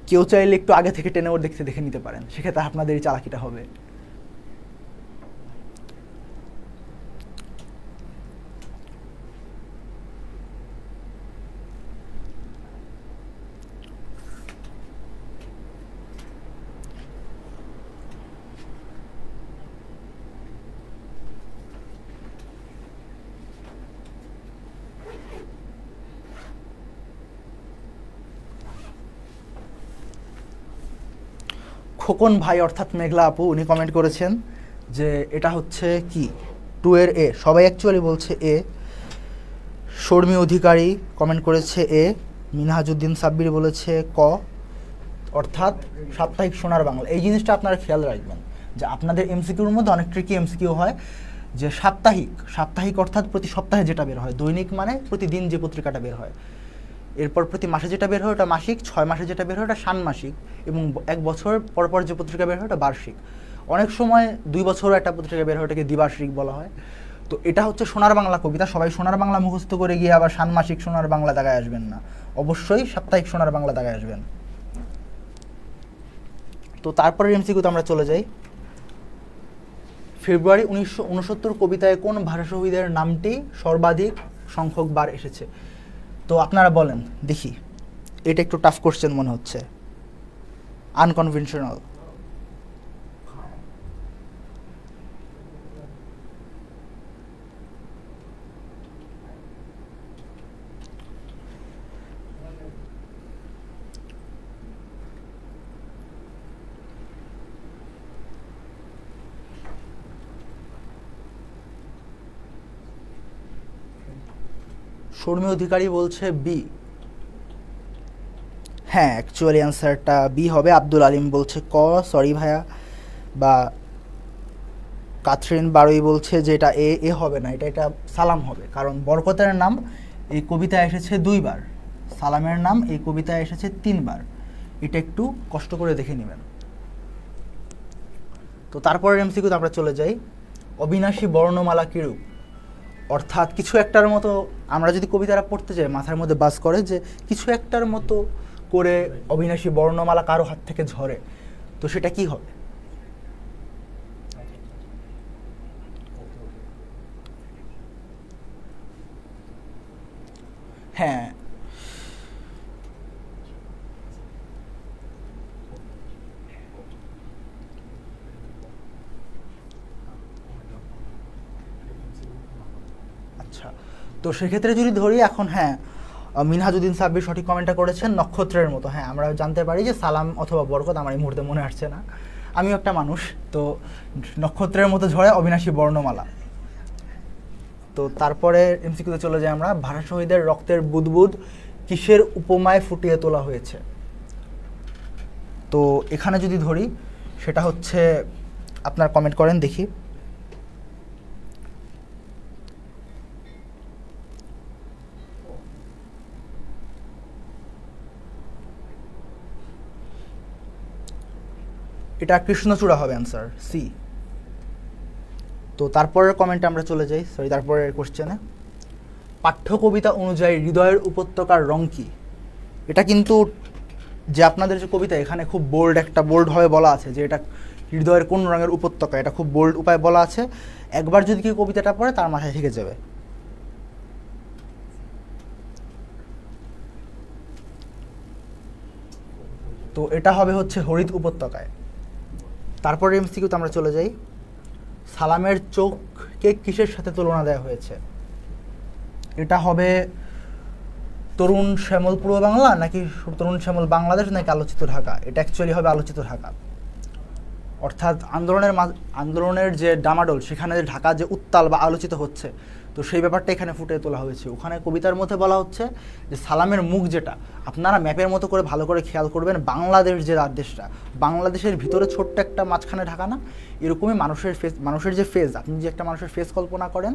কেউ চাইলে একটু আগে থেকে টেনে ওর দেখে নিতে পারেন, সেক্ষেত্রে আপনাদের এই চালাকিটা হবে। খোকন ভাই অর্থাৎ মেঘলা আপু উনি কমেন্ট করেছেন যে এটা হচ্ছে কি 2 এর এ। সবাই অ্যাকচুয়ালি বলছে এ। শর্মী অধিকারী কমেন্ট করেছে এ। মিনহাজউদ্দিন সাব্বির বলেছে ক, অর্থাৎ সাপ্তাহিক সোনার বাংলা। এই জিনিসটা আপনারা খেয়াল রাখবেন যে আপনাদের এমসিকিউর মধ্যে অনেক ট্রিকি এমসিকিউ হয়, যে সাপ্তাহিক অর্থাৎ প্রতি সপ্তাহে যেটা বের হয়, দৈনিক মানে প্রতিদিন যে পত্রিকাটা বের হয়, এরপর প্রতি মাসে যেটা বের হয় ওটা মাসিক, 6 মাসে যেটা বের হয় ওটা ষান্মাসিক, এবং 1 বছর পর যে পত্রিকা বের হয় ওটা বার্ষিক। অনেক সময় 2 বছরও একটা পত্রিকা বের হয়, ওটাকে দ্বিবার্ষিক বলা হয়। তো এটা হচ্ছে সোনার বাংলা কবিতা। সবাই সোনার বাংলা মুখস্থ করে গিয়ে আবার ষান্মাসিক সোনার বাংলা দাগায় আসবেন না, অবশ্যই সাপ্তাহিক সোনার বাংলা দাগায় আসবেন। তো তারপরের এমসিকিউতে আমরা চলে যাই। ফেব্রুয়ারি 1969 কবিতায় কোন ভাষাশহীদের নামটি সর্বাধিক সংখ্যক বার এসেছে? তো আপনারা বলেন দেখি, এটা একটু টাফ কোশ্চেন মনে হচ্ছে, আনকনভেনশনাল। শর্মী অধিকারী বলছে বি। হ্যাঁ, অ্যাকচুয়ালি অ্যান্সারটা বি হবে। আব্দুল আলিম বলছে ক, সরি ভাইয়া। বা কাথরিন বারোই বলছে যে এটা এ হবে না, এটা সালাম হবে, কারণ বরকতের নাম এই কবিতায় এসেছে 2 বার, সালামের নাম এই কবিতায় এসেছে 3 বার। এটা একটু কষ্ট করে দেখে নেবেন। তো তারপরের এমসিকিউতে আমরা চলে যাই। অবিনাশী বর্ণমালা কিরূপ? অর্থাৎ কিছু একটার মতো, আমরা যদি কবিতাটা পড়তে যাই মাথার মধ্যে বাস করে যে কিছু একটার মতো করে অবিনাশী বর্ণমালা কারো হাত থেকে ঝরে, তো সেটা কি হবে? হ্যাঁ, আচ্ছা, তো সেক্ষেত্রে যদি ধরি এখন, হ্যাঁ মিনহাজউদ্দিন সাব্বির সঠিক কমেন্টটা করেছেন নক্ষত্রের মতো। হ্যাঁ, আমরা জানতে পারি যে সালাম অথবা বরকত, আমার এই মুহূর্তে মনে আসছে না, আমিও একটা মানুষ, তো নক্ষত্রের মতো ঝরে অবিনাশী বর্ণমালা। তো তারপরে এমসিকিউতে চলে যাই আমরা, ভাষা শহীদের রক্তের বুদবুদ কিসের উপমায় ফুটিয়ে তোলা হয়েছে? তো এখানে যদি ধরি সেটা হচ্ছে, আপনার কমেন্ট করেন দেখি। এটা কৃষ্ণচূড়া হবে অ্যান্সার, সি। তো তারপরের কমেন্টে আমরা চলে যাই, তারপরের কোশ্চেনে, পাঠ্য কবিতা অনুযায়ী হৃদয়ের উপত্যকার রং কি? এটা কিন্তু যে আপনাদের যে কবিতা, এখানে খুব বোল্ডভাবে বলা আছে যে এটা হৃদয়ের কোন রঙের উপত্যকা, এটা খুব বোল্ড উপায়ে বলা আছে। একবার যদি কেউ কবিতাটা পড়ে তার মাথায় থেকে যাবে। তো এটা হবে হচ্ছে হরিত উপত্যকায়। তারপরে এমসিকিউতে আমরা চলে যাই, সালামের চোখকে কিসের সাথে তুলনা দেওয়া হয়েছে? এটা হবে তরুণ শ্যামল পূর্ব বাংলা, নাকি তরুণ শ্যামল বাংলাদেশ, নাকি আলোচিত ঢাকা? এটা অ্যাকচুয়ালি হবে আলোচিত ঢাকা। অর্থাৎ আন্দোলনের যে ডামাডোল, সেখানে ঢাকা যে উত্তাল বা আলোচিত হচ্ছে, তো সেই ব্যাপারটা এখানে ফুটিয়ে তোলা হয়েছে। ওখানে কবিতার মধ্যে বলা হচ্ছে যে সালামের মুখ, যেটা আপনারা ম্যাপের মতো করে ভালো করে খেয়াল করবেন, বাংলাদেশ যে দেশটা, বাংলাদেশের ভিতরে ছোট্ট একটা মাঝখানে ঢাকা না, এরকমই মানুষের যে ফেস, আপনি যে একটা মানুষের ফেস কল্পনা করেন,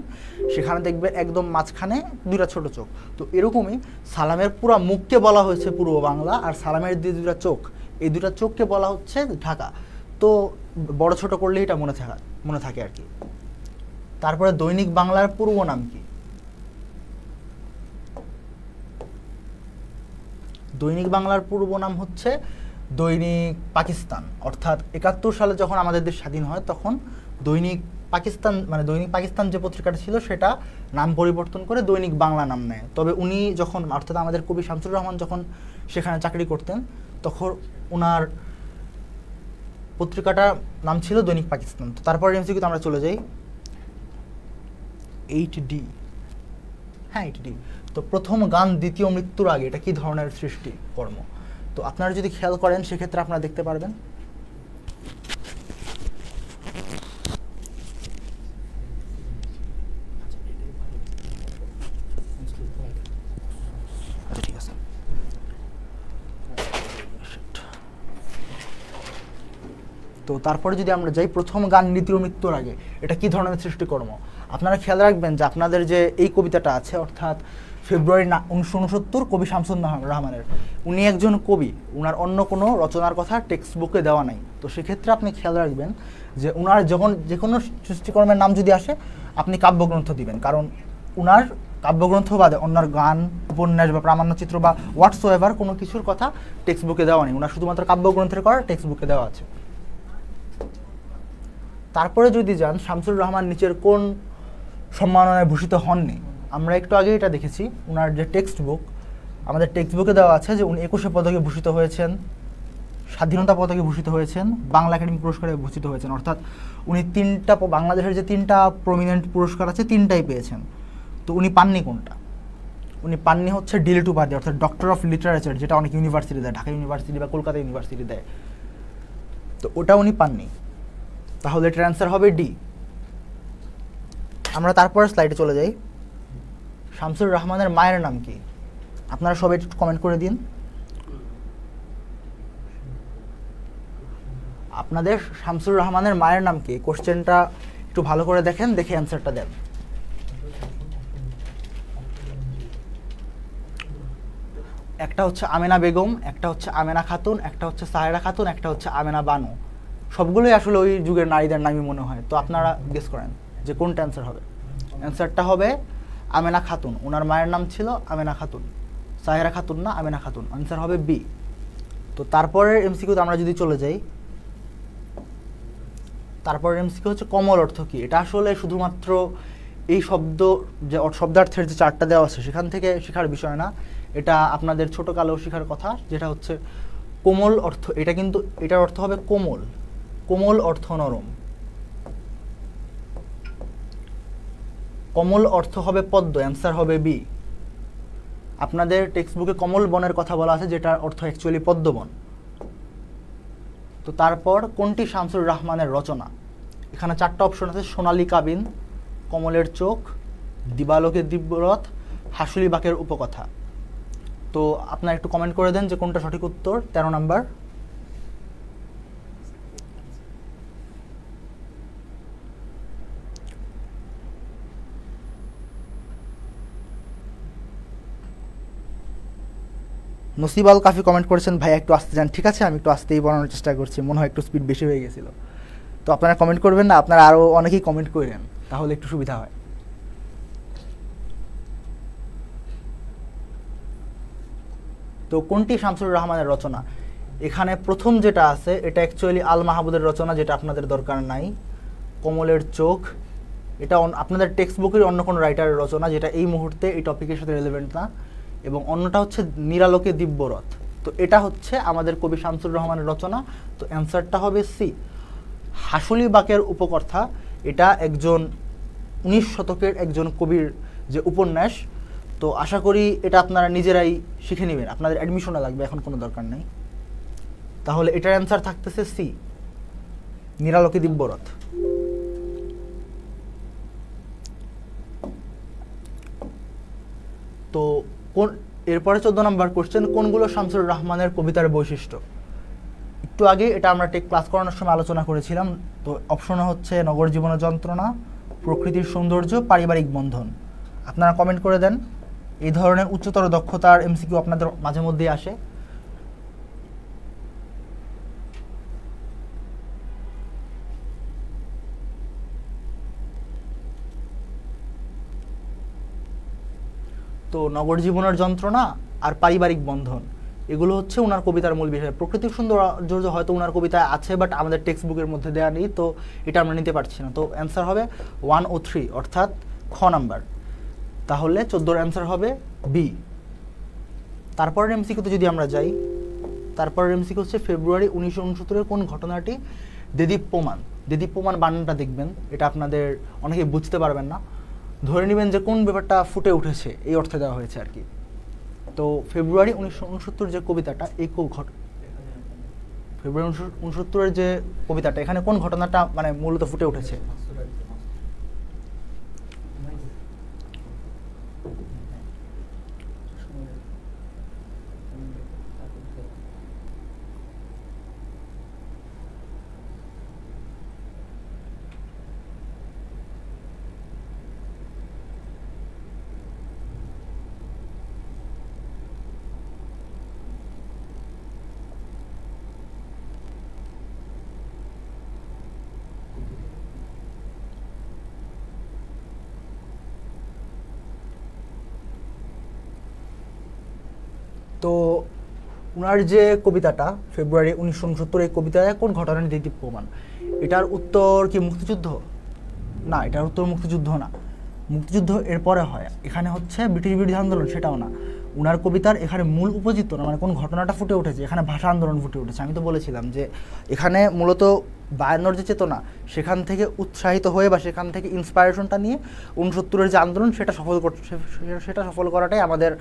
সেখানে দেখবেন একদম মাঝখানে দুইটা ছোট চোখ। তো এরকমই সালামের পুরো মুখকে বলা হয়েছে পূর্ব বাংলা, আর সালামের যে দুইটা চোখ, এই দুইটা চোখকে বলা হচ্ছে ঢাকা। তো বড় ছোট করলে এটা মনে থাকে আর কি। তারপরে দৈনিক বাংলার পূর্ব নাম কি? দৈনিক বাংলার পূর্ব নাম হচ্ছে দৈনিক পাকিস্তান। অর্থাৎ 71 সালে যখন আমাদের দেশ স্বাধীন হয়, তখন দৈনিক পাকিস্তান যে পত্রিকাটা ছিল, সেটা নাম পরিবর্তন করে দৈনিক বাংলা নাম নেয়। তবে উনি যখন, অর্থাৎ আমাদের কবি শামসুর রহমান যখন সেখানে চাকরি করতেন, তখন ওনার পত্রিকাটার নাম ছিল দৈনিক পাকিস্তান। তো তারপর এমসিকিউতে আমরা চলে যাই, 8D। হ্যাঁ, 8D। তো প্রথম গান দ্বিতীয় মৃত্যুর আগে, এটা কি ধরনের সৃষ্টি কর্ম? তো আপনারা যদি খেয়াল করেন, সেক্ষেত্রে আপনারা দেখতে পারবেন তো তারপরে যদি আমরা যাই, প্রথম গান দ্বিতীয় মৃত্যুর আগে, এটা কি ধরনের সৃষ্টিকর্ম? আপনারা খেয়াল রাখবেন যে আপনাদের যে এই কবিতাটা আছে, অর্থাৎ ফেব্রুয়ারি 1969, কবি শামসুর রহমানের, উনি একজন কবি, উনার অন্য কোনো রচনার কথা টেক্সট বুকে দেওয়া নাই। তো সেক্ষেত্রে আপনি খেয়াল রাখবেন যে উনার যখন যে কোনো সৃষ্টিকর্মের নাম যদি আসে, আপনি কাব্যগ্রন্থ দিবেন, কারণ উনার কাব্যগ্রন্থ বাদে অন্যার গান, উপন্যাস বা প্রামাণ্যচিত্র বা হোয়াটসোএভার কোনো কিছুর কথা টেক্সট বুকে দেওয়া নেই। উনার শুধুমাত্র কাব্যগ্রন্থের করা টেক্সট বুকে দেওয়া আছে। তারপরে যদি যান, শামসুর রহমান নিচের কোন সম্মাননায় ভূষিত হননি? আমরা একটু আগে এটা দেখেছি, ওনার যে টেক্সট বুক, আমাদের টেক্সট বুকে দেওয়া আছে যে উনি 21 পদকে ভূষিত হয়েছেন, স্বাধীনতা পদকে ভূষিত হয়েছেন, বাংলা একাডেমি পুরস্কারে ভূষিত হয়েছেন। অর্থাৎ উনি বাংলাদেশের যে 3টা প্রমিনেন্ট পুরস্কার আছে, 3টাই পেয়েছেন। তো উনি পাননি কোনটা? উনি পাননি হচ্ছে ডিলিট উপাধি, অর্থাৎ ডক্টর অফ লিটারেচার, যেটা অনেক ইউনিভার্সিটি দেয়, ঢাকা ইউনিভার্সিটি বা কলকাতা ইউনিভার্সিটি দেয়। তো ওটা উনি পাননি। তাহলে এটার অ্যান্সার হবে ডি। আমরা তারপরে স্লাইডে চলে যাই, শামসুর রহমানের মায়ের নাম কি? আপনারা সবাই একটু কমেন্ট করে দিন। আপনাদের শামসুর রহমানের মায়ের নাম কি? কোশ্চেনটা একটু ভালো করে দেখেন, দেখে অ্যান্সারটা দেন। একটা হচ্ছে আমেনা বেগম, একটা হচ্ছে আমেনা খাতুন, একটা হচ্ছে সাহেরা খাতুন, একটা হচ্ছে আমেনা বানু। সবগুলোই আসলে ওই যুগের নারীদের নামই মনে হয়। তো আপনারা গেস করেন যে কোনটা অ্যান্সার হবে। অ্যান্সারটা হবে আমেনা খাতুন। ওনার মায়ের নাম ছিল আমেনা খাতুন, সাহেরা খাতুন না, আমেনা খাতুন। অ্যান্সার হবে বি। তো তারপরের এমসিকিউতে আমরা যদি চলে যাই, তারপরের এমসিকিউ হচ্ছে কমল অর্থ কি? এটা আসলে শুধুমাত্র এই যে শব্দার্থের যে চারটা দেওয়া আছে, সেখান থেকে শেখার বিষয় না। এটা আপনাদের ছোটকালেও শেখার কথা, যেটা হচ্ছে কোমল অর্থ। এটা কিন্তু এটার অর্থ হবে কোমল, কোমল অর্থ নরম। কমল অর্থ হবে পদ্ম, অ্যান্সার হবে বি। আপনাদের টেক্সট বুকে কমল বনের কথা বলা আছে, যেটার অর্থ অ্যাকচুয়ালি পদ্মবন। তো তারপর কোনটি শামসুর রহমানের রচনা? এখানে 4টা অপশন আছে, সোনালী কাবিন, কমলের চোখ, দিবালোকের দিব্যরথ, হাসুলি বাকের উপকথা। তো আপনারা একটু কমেন্ট করে দেন যে কোনটা সঠিক উত্তর। 13 নাম্বার। নসিব আল কাফি কমেন্ট করেছেন, ভাই একটু আসতে যান। ঠিক আছে, আমি একটু আসতেই বানানোর চেষ্টা করছি, মনে হয় একটু স্পিড বেশি হয়ে গেছিলো। তো আপনারা কমেন্ট করবেন না, আপনারা আরও অনেকেই কমেন্ট করেন, তাহলে একটু সুবিধা হয়। তো কোনটি শামসুর রহমানের রচনা? এখানে প্রথম যেটা আছে এটা অ্যাকচুয়ালি আল মাহবুদের রচনা, যেটা আপনাদের দরকার নাই। কমলের চোখ এটা আপনাদের টেক্সট বুকের অন্য কোনো রাইটারের রচনা, যেটা এই মুহূর্তে এই টপিকের সাথে রিলেভেন্ট না। এবং অন্যটা হচ্ছে নিরালোকে দিব্যরথ। তো এটা হচ্ছে আমাদের কবি শামসুর রহমানের রচনা। তো অ্যান্সারটা হবে সি, হাসুলি বাকের উপকথা। এটা একজন 19 শতকের একজন কবির যে উপন্যাস। তো আশা করি এটা আপনারা নিজেরাই শিখে নেবেন, আপনাদের অ্যাডমিশনে লাগবে, এখন কোনো দরকার নেই। তাহলে এটার অ্যান্সার থাকতেছে সি, নিরালোকে দিব্যরথ। তো কোন এরপরে 14 নম্বর কোশ্চেন, কোনগুলো শামসুর রহমানের কবিতার বৈশিষ্ট্য? একটু আগে এটা আমরা ক্লাস করানোর সময় আলোচনা করেছিলাম। তো অপশন হচ্ছে নগর জীবনের যন্ত্রণা, প্রকৃতির সৌন্দর্য, পারিবারিক বন্ধন। আপনারা কমেন্ট করে দেন। এই ধরনের উচ্চতর দক্ষতার এমসিকিউ আপনাদের মাঝে মধ্যেই আসে। তো নগর জীবনের যন্ত্রণা আর পারিবারিক বন্ধন, এগুলো হচ্ছে ওনার কবিতার মূল বিষয়। প্রকৃতির সৌন্দর্য হয়তো ওনার কবিতায় আছে, বাট আমাদের টেক্সট বুকের মধ্যে দেওয়া নেই, তো এটা আমরা নিতে পারছি না। তো অ্যান্সার হবে 1 ও 3, অর্থাৎ খ নাম্বার। তাহলে 14 অ্যান্সার হবে বি। তারপরের এমসিকিউতে যদি আমরা যাই, তারপরের এমসিকিউ হচ্ছে ফেব্রুয়ারি 1969-এর কোন ঘটনাটি দেদীপ্যমান? দেদীপ্যমান বানানটা দেখবেন, এটা আপনাদের অনেকে বুঝতে পারবেন না। ধরে নেবেন যে কোন ব্যাপারটা ফুটে উঠেছে, এই অর্থে দেওয়া হয়েছে আর কি। তো ফেব্রুয়ারি 1969 যে কবিতাটা, এই ফেব্রুয়ারি 1969-এর যে কবিতাটা, এখানে কোন ঘটনাটা মানে মূলত ফুটে উঠেছে? তো ওনার যে কবিতাটা ফেব্রুয়ারি 1969, এই কবিতায় কোন ঘটনার দেদীপ্যমান? এটার উত্তর কি মুক্তিযুদ্ধ? না, এটার উত্তর মুক্তিযুদ্ধ না। মুক্তিযুদ্ধ এরপরে হয়। এখানে হচ্ছে ব্রিটিশ বিরোধী আন্দোলন, সেটাও না। ওনার কবিতার এখানে মূল উপজিত না, মানে কোন ঘটনাটা ফুটে উঠেছে, এখানে ভাষা আন্দোলন ফুটে উঠেছে। আমি তো বলেছিলাম যে এখানে মূলত 52-র যে চেতনা, সেখান থেকে উৎসাহিত হয়ে বা সেখান থেকে ইন্সপায়ারেশনটা নিয়ে 69-এর যে আন্দোলন, সেটা সফল করাটাই আমাদের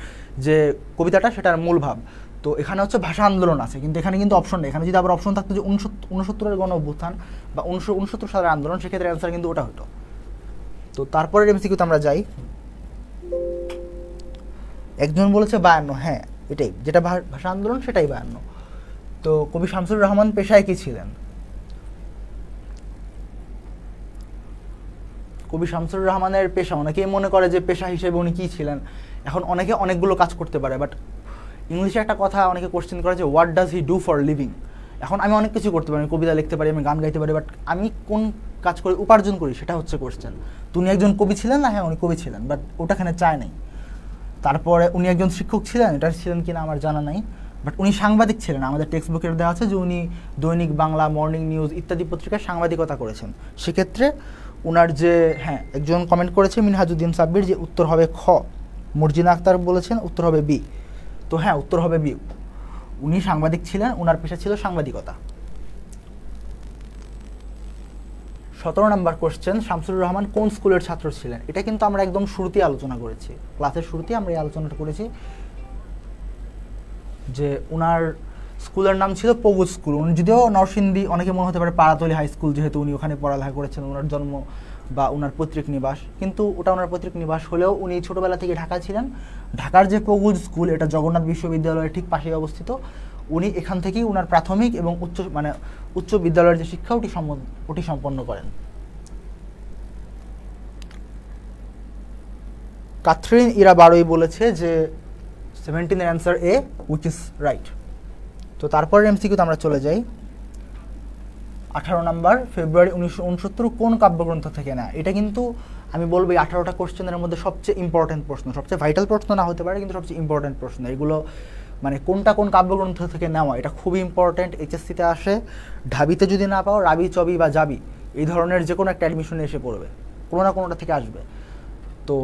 যে কবিতাটা, সেটার মূল ভাব। তো এখানে হচ্ছে ভাষা আন্দোলন আছে, কিন্তু এখানে কিন্তু অপশন নেই। এখানে যদি আবার অপশন থাকতো যে 69-এর গণ অভ্যুত্থান বা 1969 সালের আন্দোলন, সেক্ষেত্রে অ্যান্সার কিন্তু ওটা হতো। তো তারপরের এমসিকিউতে আমরা যাই। একজন বলেছে 52, হ্যাঁ এটাই, যেটা ভাষা আন্দোলন সেটাই 52। তো কবি শামসুর রহমান পেশায় কি ছিলেন? কবি শামসুর রহমানের পেশা, অনেকেই মনে করে যে পেশা হিসেবে উনি কী ছিলেন। এখন অনেকে অনেকগুলো কাজ করতে পারে, বাট ইংলিশে একটা কথা অনেকে কোশ্চেন করে যে what does he do for living. এখন আমি অনেক কিছু করতে পারি, আমি কবিতা লিখতে পারি, আমি গান গাইতে পারি, বাট আমি কোন কাজ করে উপার্জন করি, সেটা হচ্ছে কোশ্চেন। তো উনি একজন কবি ছিলেন না? হ্যাঁ উনি কবি ছিলেন, বাট ওটাখানে চায় নাই। তারপরে উনি একজন শিক্ষক ছিলেন, এটা ছিলেন কিনা আমার জানা নাই, বাট উনি সাংবাদিক ছিলেন। আমাদের টেক্সট বুকের দেওয়া আছে যে উনি দৈনিক বাংলা, মর্নিং নিউজ ইত্যাদি পত্রিকায় সাংবাদিকতা করেছেন। সেক্ষেত্রে ওনার যে, হ্যাঁ একজন কমেন্ট করেছে মিনহাজউদ্দিন সাব্বির, যে উত্তর হবে খ। মর্জিনা আক্তার বলেছেন উত্তর হবে বি। তো হ্যাঁ উত্তর হবে বি, উনি সাংবাদিক ছিলেন, ওনার পেশা ছিল সাংবাদিকতা। 17 নম্বর কোশ্চেন, শামসুর রহমান কোন স্কুলের ছাত্র ছিলেন? এটা কিন্তু আমরা একদম শুরুতেই আলোচনা করেছি, ক্লাসের শুরুতেই আমরা এই আলোচনাটা করেছি যে উনার স্কুলের নাম ছিল পগুজ স্কুল। উনি যদিও নরসিংদী, অনেকে মনে হতে পারে পাড়াতলী হাই স্কুল, যেহেতু উনি ওখানে পড়ালেখা করেছেন, ওনার জন্ম বা ওনার পৈতৃক নিবাস, কিন্তু ওটা ওনার পৈতৃক নিবাস হলেও উনি ছোটোবেলা থেকে ঢাকা ছিলেন। ঢাকার যে পগুজ স্কুল, এটা জগন্নাথ বিশ্ববিদ্যালয়ের ঠিক পাশেই অবস্থিত। উনি এখান থেকেই ওনার প্রাথমিক এবং উচ্চ বিদ্যালয়ের যে শিক্ষা ওটি সম্পন্ন করেন। ক্যাথরিন ইরা বারোই বলেছে যে 17 এর answer A, which is right. তো তারপরের এমসিকিউতে আমরা চলে যাই। 18 নম্বর, ফেব্রুয়ারি 1969 কোন কাব্যগ্রন্থ থেকে নেয়? এটা কিন্তু আমি বলবো এই 18টা কোশ্চেনের মধ্যে সবচেয়ে ইম্পর্টেন্ট প্রশ্ন, সবচেয়ে ভাইটাল প্রশ্ন না হতে পারে, কিন্তু সবচেয়ে ইম্পর্টেন্ট প্রশ্ন। এগুলো মানে কোনটা কোন কাব্যগ্রন্থ থেকে নেওয়া, এটা খুবই ইম্পর্টেন্ট। এইচএসসিতে আসে, ঢাবিতে যদি না পাও রাবি, চবি বা জাবি এই ধরনের যে কোনো একটা অ্যাডমিশনে এসে পড়বে, কোনো না কোনোটা থেকে আসবে। তো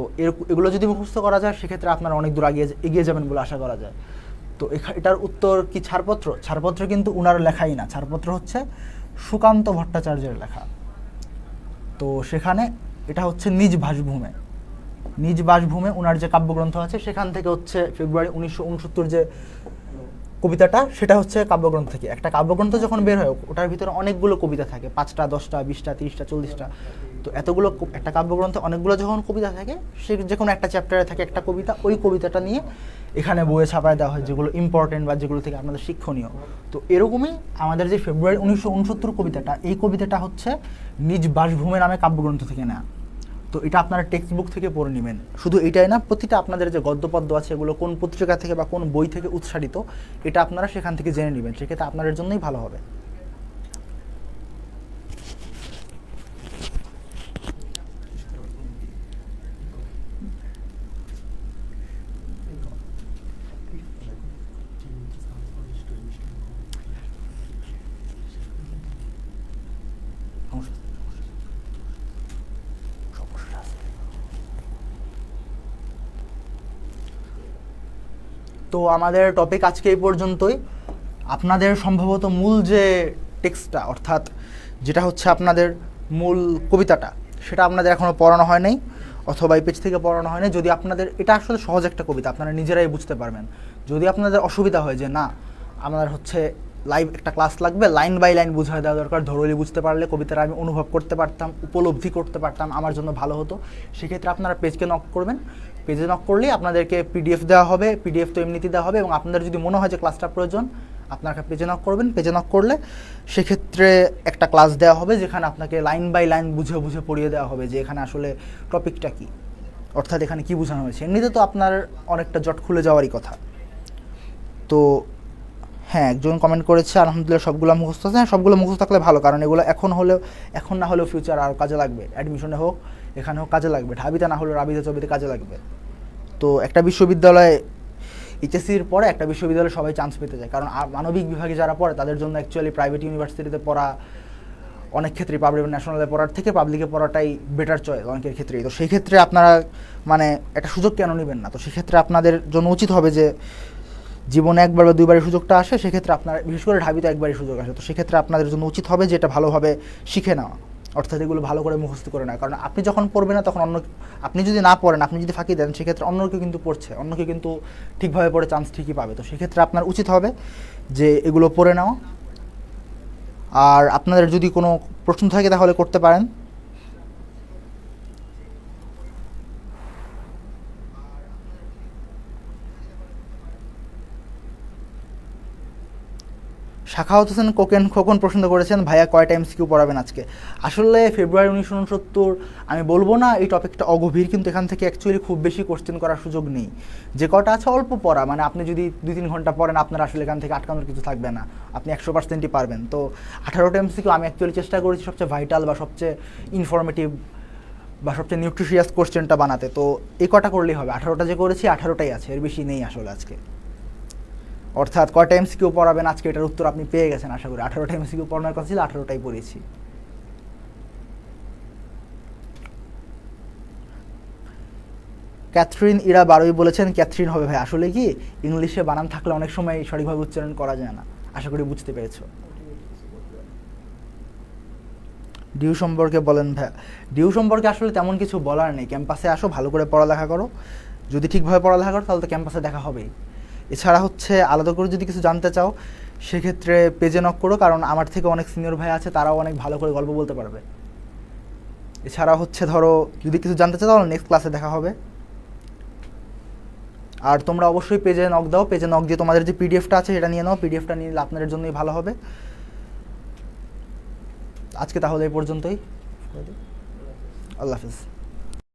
এগুলো যদি মুখস্থ করা যায় সেক্ষেত্রে আপনারা অনেক দূর এগিয়ে যাবেন বলে আশা করা যায়। তো এটার উত্তর কি ছাড়পত্র? ছাড়পত্র কিন্তু উনার লেখাই না, ছাড়পত্র হচ্ছে সুকান্ত ভট্টাচার্যের লেখা। তো সেখানে এটা হচ্ছে নিজ বাসভূমে উনার যে কাব্যগ্রন্থ আছে, সেখান থেকে হচ্ছে ফেব্রুয়ারি 1969 যে কবিতাটা, সেটা হচ্ছে কাব্যগ্রন্থ থেকে। একটা কাব্যগ্রন্থ যখন বের হয় ওটার ভিতরে অনেকগুলো কবিতা থাকে, 5টা 10টা 20টা 30টা 40টা। তো এতগুলো একটা কাব্যগ্রন্থে অনেকগুলো যখন কবিতা থাকে, সে যে কোনো একটা চ্যাপ্টারে থাকে একটা কবিতা, ওই কবিতাটা নিয়ে এখানে বইয়ে ছাপায় দেওয়া হয়, যেগুলো ইম্পর্টেন্ট বা যেগুলো থেকে আপনাদের শিক্ষণীয়। তো এরকমই আমাদের যে ফেব্রুয়ারি 1969 কবিতাটা, এই কবিতাটা হচ্ছে নিজ বাসভূমে নামে কাব্যগ্রন্থ থেকে নেওয়া। তো এটা আপনারা টেক্সট বুক থেকে পড়ে নেবেন। শুধু এটাই না, প্রতিটা আপনাদের যে গদ্যপদ্য আছে এগুলো কোন পত্রিকা থেকে বা কোন বই থেকে উৎসারিত, এটা আপনারা সেখান থেকে জেনে নেবেন, সেক্ষেত্রে আপনাদের জন্যই ভালো হবে। তো আমাদের টপিক আজকে এই পর্যন্তই। আপনাদের সম্ভবত মূল যে টেক্সটটা, অর্থাৎ যেটা হচ্ছে আপনাদের মূল কবিতাটা, সেটা আপনাদের এখনও পড়ানো হয় নাই, অথবা এই পেজ থেকে পড়ানো হয় নাই। যদি আপনাদের এটা আসলে সহজ একটা কবিতা, আপনারা নিজেরাই বুঝতে পারবেন। যদি আপনাদের অসুবিধা হয় যে না আমার হচ্ছে লাইভ একটা ক্লাস লাগবে, লাইন বাই লাইন বুঝিয়ে দেওয়া দরকার, ধরলি বুঝতে পারলে কবিতাটা আমি অনুভব করতে পারতাম, উপলব্ধি করতে পারতাম, আমার জন্য ভালো হতো, সেক্ষেত্রে আপনারা পেজকে নক করবেন। পেজে নক করলেই আপনাদেরকে পিডিএফ দেওয়া হবে, পিডিএফ তো এমনিতেই দেওয়া হবে, এবং আপনাদের যদি মনে হয় যে ক্লাসটা প্রয়োজন, আপনারা পেজে নক করবেন। পেজে নক করলে সেক্ষেত্রে একটা ক্লাস দেওয়া হবে, যেখানে আপনাকে লাইন বাই লাইন বুঝে বুঝে পড়িয়ে দেওয়া হবে যে এখানে আসলে টপিকটা কী, অর্থাৎ এখানে কী বোঝানো হয়েছে। এমনিতে তো আপনার অনেকটা জট খুলে যাওয়ারই কথা। তো হ্যাঁ, একজন কমেন্ট করেছে আলহামদুলিল্লাহ সবগুলো মুখস্থ আছে। হ্যাঁ, সবগুলো মুখস্থ থাকলে ভালো, কারণ এগুলো এখন না হলেও ফিউচার আর কাজে লাগবে, অ্যাডমিশনে হোক এখানে হোক কাজে লাগবে, ঢাবিতে না হলেও রাবিতে চবিতে কাজে লাগবে। তো একটা বিশ্ববিদ্যালয়ে এইচএসসির পরে একটা বিশ্ববিদ্যালয়ে সবাই চান্স পেতে যায়, কারণ মানবিক বিভাগে যারা পড়ে তাদের জন্য অ্যাকচুয়ালি প্রাইভেট ইউনিভার্সিটিতে পড়া অনেক ক্ষেত্রেই পাবলিক ন্যাশনালে পড়ার থেকে পাবলিকে পড়াটাই বেটার চয়েস অনেকের ক্ষেত্রেই। তো সেই ক্ষেত্রে আপনারা মানে একটা সুযোগ কেন নেবেন না? তো সেক্ষেত্রে আপনাদের জন্য উচিত হবে যে জীবনে একবার বা দুইবারের সুযোগটা আসে, সেক্ষেত্রে আপনার বিশেষ করে ঢাবিতে একবারই সুযোগ আসে, তো সেক্ষেত্রে আপনাদের জন্য উচিত হবে যে এটা ভালোভাবে শিখে নেওয়া, অর্থাৎ এগুলো ভালো করে মুখস্থ করে নেওয়া। কারণ আপনি যখন পড়বেন না তখন আপনি যদি না পড়েন, আপনি যদি ফাঁকি দেন, সেক্ষেত্রে অন্য কেউ কিন্তু পড়ছে, অন্য কেউ কিন্তু ঠিকভাবে পড়ে চান্স ঠিকই পাবে। তো সেক্ষেত্রে আপনার উচিত হবে যে এগুলো পড়ে নেওয়া। আর আপনাদের যদি কোনো প্রশ্ন থাকে তাহলে করতে পারেন। শাখাওয়াত হোসেন খোকন প্রশ্ন করেছেন, ভাইয়া কয়টা এমসিকিউ পড়াবেন আজকে? আসলে ফেব্রুয়ারি 1969 আমি বলবো না এই টপিকটা অগভীর, কিন্তু এখান থেকে অ্যাকচুয়ালি খুব বেশি কোশ্চেন করার সুযোগ নেই। যে কটা আছে অল্প পড়া, মানে আপনি যদি 2-3 ঘন্টা পড়েন আপনার আসলে এখান থেকে আটকানোর কিছু থাকবে না, আপনি 100%ই পারবেন। তো 18টা এমসিকিউ আমি অ্যাকচুয়ালি চেষ্টা করেছি সবচেয়ে ভাইটাল বা সবচেয়ে ইনফরমেটিভ বা সবচেয়ে নিউট্রিশিয়াস কোশ্চেনটা বানাতে। তো এই কটা করলেই হবে, 18টা যে করেছি 18টাই আছে, এর বেশি নেই আসলে আজকে। অর্থাৎ কয়টা এমসিকিউ পড়াবেন আজকে, এটার উত্তর আপনি পেয়ে গেছেন আশা করি। 18টা এমসিকিউ পড়ানোর কথা ছিল, 18টাই পড়েছি। ক্যাথরিন ইরা বারোই বলেছেন ক্যাথরিন হবে ভাই। আসলে কি ইংলিশে বানান থাকলে অনেক সময় সঠিকভাবে উচ্চারণ করা যায় না, আশা করি বুঝতে পেরেছো। ডিউ সম্পর্কে বলেন ভাইয়া। ডিউ সম্পর্কে আসলে তেমন কিছু বলার নেই, ক্যাম্পাসে আসো, ভালো করে পড়ালেখা করো, যদি ঠিকভাবে পড়ালেখা করো তাহলে তো ক্যাম্পাসে দেখা হবেই। এছাড়া হচ্ছে আলাদা করে যদি কিছু জানতে চাও সেক্ষেত্রে পেজে নক করো, কারণ আমার থেকে অনেক সিনিয়র ভাই আছে, তারাও অনেক ভালো করে গল্প বলতে পারবে। এছাড়া হচ্ছে ধরো যদি কিছু জানতে চাও তাহলে নেক্সট ক্লাসে দেখা হবে। আর তোমরা অবশ্যই পেজে নক দাও, পেজে নক দিয়ে তোমাদের যে পিডিএফটা আছে সেটা নিয়ে নাও, পিডিএফটা নিয়ে নিলে আপনাদের জন্যই ভালো হবে। আজকে তাহলে এই পর্যন্তই। আল্লাহ হাফিজ।